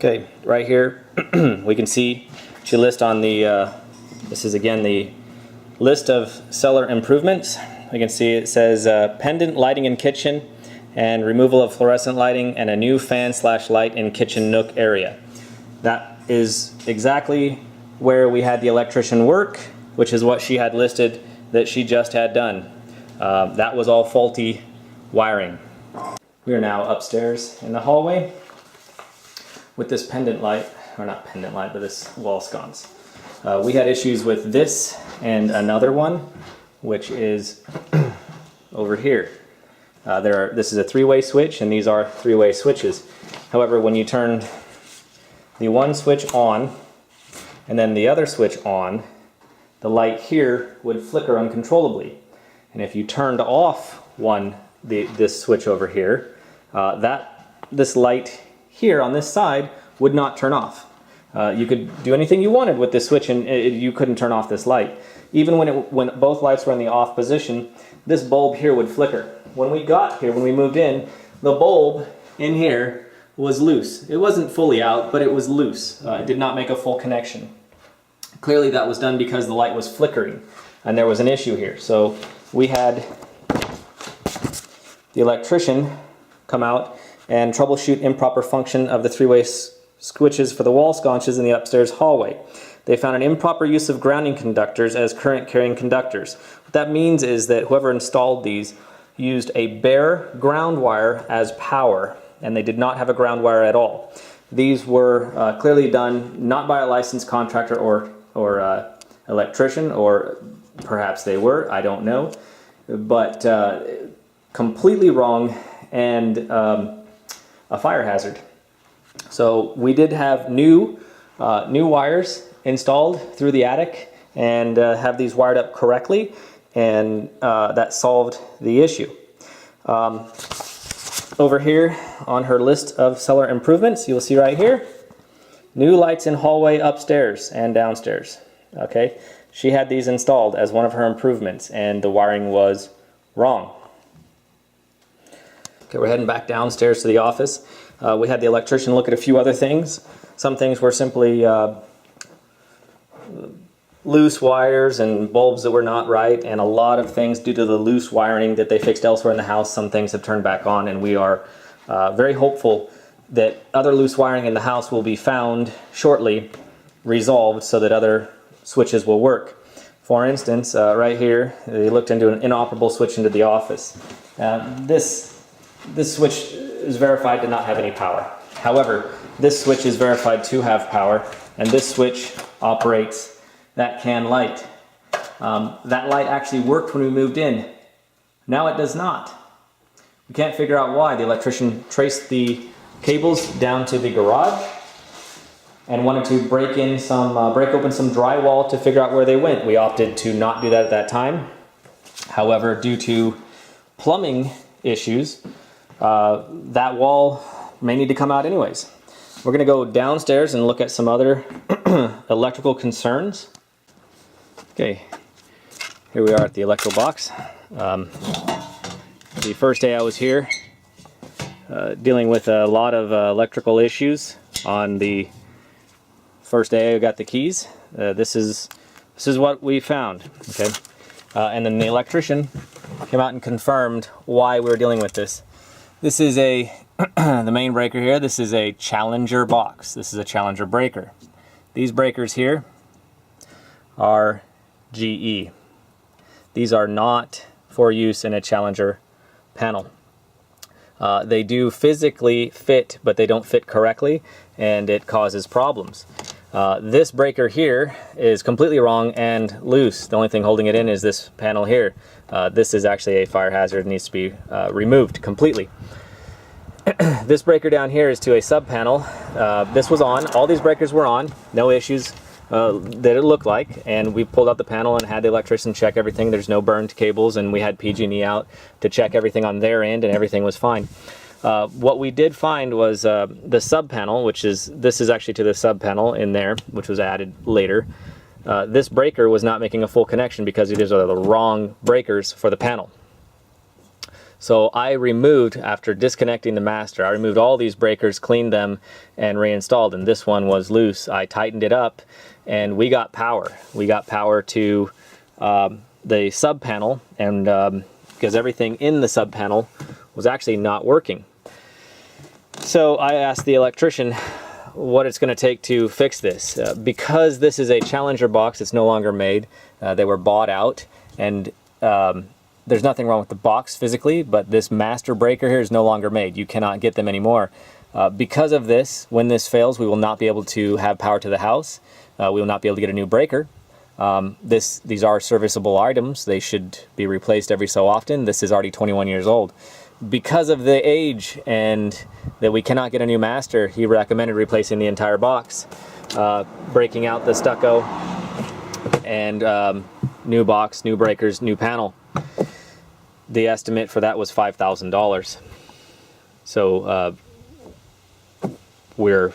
Okay, right here we can see she lists on the, this is again the list of cellar improvements. We can see it says pendant lighting in kitchen and removal of fluorescent lighting and a new fan/light in kitchen nook area. That is exactly where we had the electrician work, which is what she had listed that she just had done. That was all faulty wiring. We are now upstairs in the hallway with this pendant light, or not pendant light, but this wall sconce. We had issues with this and another one, which is over here. This is a three-way switch, and these are three-way switches. However, when you turned the one switch on and then the other switch on, the light here would flicker uncontrollably. And if you turned off this switch over here, this light here on this side would not turn off. You could do anything you wanted with this switch and you couldn't turn off this light. Even when both lights were in the off position, this bulb here would flicker. When we got here, when we moved in, the bulb in here was loose. It wasn't fully out, but it was loose. It did not make a full connection. Clearly that was done because the light was flickering and there was an issue here. So we had the electrician come out and troubleshoot improper function of the three-way switches for the wall sconces in the upstairs hallway. They found an improper use of grounding conductors as current carrying conductors. What that means is that whoever installed these used a bare ground wire as power, and they did not have a ground wire at all. These were clearly done not by a licensed contractor or electrician, or perhaps they were, I don't know, but completely wrong and a fire hazard. So we did have new wires installed through the attic and have these wired up correctly, and that solved the issue. Over here on her list of cellar improvements, you'll see right here, new lights in hallway upstairs and downstairs. Okay, she had these installed as one of her improvements, and the wiring was wrong. Okay, we're heading back downstairs to the office. We had the electrician look at a few other things. Some things were simply loose wires and bulbs that were not right, and a lot of things due to the loose wiring that they fixed elsewhere in the house. Some things have turned back on, and we are very hopeful that other loose wiring in the house will be found shortly, resolved, so that other switches will work. For instance, right here, they looked into an inoperable switch into the office. This switch is verified to not have any power. However, this switch is verified to have power, and this switch operates that can light. That light actually worked when we moved in. Now it does not. We can't figure out why. The electrician traced the cables down to the garage and wanted to break open some drywall to figure out where they went. We opted to not do that at that time. However, due to plumbing issues, that wall may need to come out anyways. We're going to go downstairs and look at some other electrical concerns. Okay, here we are at the electrical box. The first day I was here, dealing with a lot of electrical issues. On the first day I got the keys. This is what we found. Okay, and then the electrician came out and confirmed why we were dealing with this. This is the main breaker here. This is a Challenger box. This is a Challenger breaker. These breakers here are GE. These are not for use in a Challenger panel. They do physically fit, but they don't fit correctly, and it causes problems. This breaker here is completely wrong and loose. The only thing holding it in is this panel here. This is actually a fire hazard and needs to be removed completely. This breaker down here is to a sub panel. This was on. All these breakers were on. No issues that it looked like. And we pulled out the panel and had the electrician check everything. There's no burned cables, and we had PG&E out to check everything on their end, and everything was fine. What we did find was the sub panel, this is actually to the sub panel in there, which was added later. This breaker was not making a full connection because these are the wrong breakers for the panel. So I removed, after disconnecting the master, I removed all these breakers, cleaned them, and reinstalled, and this one was loose. I tightened it up, and we got power. We got power to the sub panel, and because everything in the sub panel was actually not working. So I asked the electrician what it's going to take to fix this. Because this is a Challenger box, it's no longer made. They were bought out, and there's nothing wrong with the box physically, but this master breaker here is no longer made. You cannot get them anymore. Because of this, when this fails, we will not be able to have power to the house. We will not be able to get a new breaker. These are serviceable items. They should be replaced every so often. This is already 21 years old. Because of the age and that we cannot get a new master, he recommended replacing the entire box, breaking out the stucco, and new box, new breakers, new panel. The estimate for that was $5,000. So we're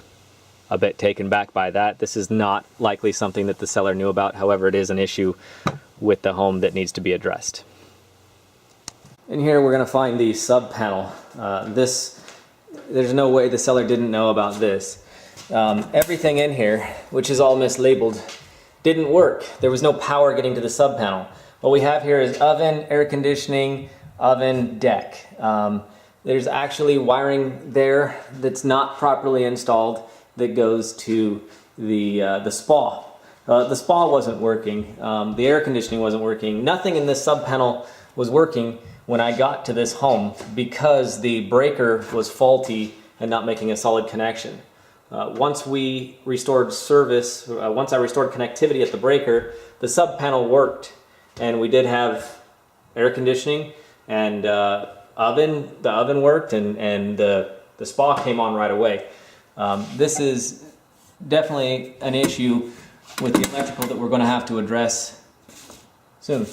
a bit taken back by that. This is not likely something that the seller knew about. However, it is an issue with the home that needs to be addressed. In here we're going to find the sub panel. There's no way the seller didn't know about this. Everything in here, which is all mislabeled, didn't work. There was no power getting to the sub panel. What we have here is oven, air conditioning, oven, deck. There's actually wiring there that's not properly installed that goes to the spa. The spa wasn't working. The air conditioning wasn't working. Nothing in this sub panel was working when I got to this home because the breaker was faulty and not making a solid connection. Once we restored service, once I restored connectivity at the breaker, the sub panel worked, and we did have air conditioning and oven. The oven worked, and the spa came on right away. This is definitely an issue with the electrical that we're going to have to address soon.